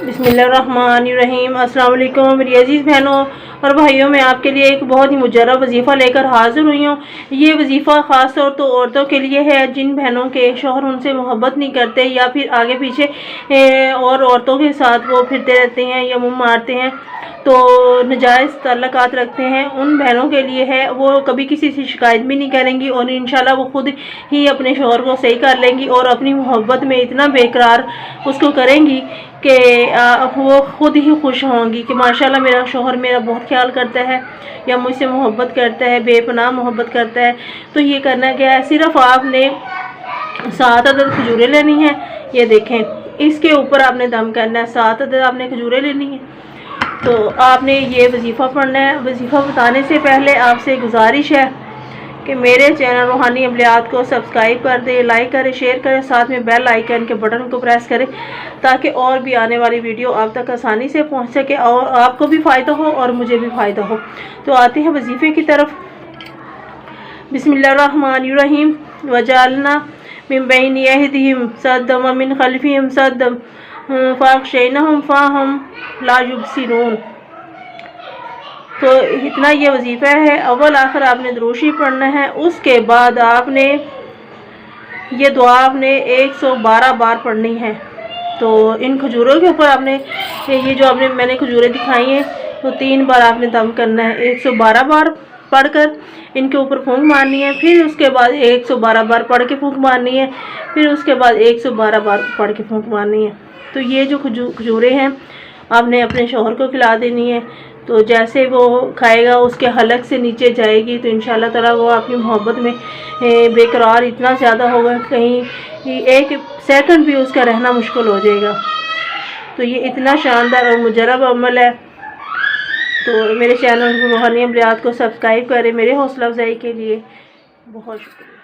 बिस्मिल्लाहिर्रहमानिर्रहीम। अस्सलाम वालेकुम मेरी अजीज़ बहनों और भाइयों, मैं आपके लिए एक बहुत ही मुजर्रब वजीफ़ा लेकर हाज़िर हुई हूँ। ये वजीफ़ा ख़ास तौर तो औरतों के लिए है जिन बहनों के शौहर उनसे मोहब्बत नहीं करते या फिर आगे पीछे और औरतों के साथ वो फिरते रहते हैं या मुँह मारते हैं, तो नाजायज़ ताल्लुकात रखते हैं। उन बहनों के लिए है, वो कभी किसी से शिकायत भी नहीं करेंगी और इंशाल्लाह वो खुद ही अपने शौहर को सही कर लेंगी और अपनी मोहब्बत में इतना बेकरार उसको करेंगी कि वो खुद ही खुश होंगी कि माशाल्लाह मेरा शौहर मेरा बहुत ख्याल करता है या मुझसे मोहब्बत करता है, बेपनाह मोहब्बत करता है। तो ये करना क्या है, सिर्फ आपने 7 अदद खजूरें लेनी है। ये देखें, इसके ऊपर आपने दम करना है। 7 अदद आपने खजूरें लेनी है। तो आपने ये वजीफ़ा पढ़ना है। वजीफ़ा बताने से पहले आपसे गुजारिश है कि मेरे चैनल रूहानी अमलियात को सब्सक्राइब कर दें, लाइक करें, शेयर करें, साथ में बेल आइकन के बटन को प्रेस करें ताकि और भी आने वाली वीडियो आप तक आसानी से पहुंच सके और आपको भी फ़ायदा हो और मुझे भी फ़ायदा हो। तो आते हैं वजीफ़े की तरफ। बिस्मिल्लाहिर्रहमानिर्रहीम। वजालना मिन बैनि अयदीहिम सद्दम व मिन खल्फिहिम सद्दम फ़अग़शयनाहुम फ़हुम ला युबसिरून। तो इतना ये वजीफ़ा है। अव्वल आखिर आपने दुरूशी पढ़ना है। उसके बाद आपने ये दुआ आपने 112 बार पढ़नी है। तो इन खजूरों के ऊपर आपने ये जो मैंने खजूरें दिखाई हैं तो 3 बार आपने दम करना है। 112 बार पढ़कर इनके ऊपर फूंक मारनी है, फिर उसके बाद 112 बार पढ़ के फूंक मारनी है, फिर उसके बाद 112 बार पढ़ के फूंक मारनी है। तो ये जो खजूरें हैं आपने अपने शौहर को खिला देनी है। तो जैसे वो खाएगा उसके हलक से नीचे जाएगी तो इंशाल्लाह ताला वो आपकी मोहब्बत में बेकरार इतना ज़्यादा होगा कहीं एक सेकंड भी उसका रहना मुश्किल हो जाएगा। तो ये इतना शानदार और मुजर्रब अमल है। तो मेरे चैनल रूहानी अमलियात को सब्सक्राइब करें मेरे हौसला अफजाई के लिए। बहुत शुक्रिया।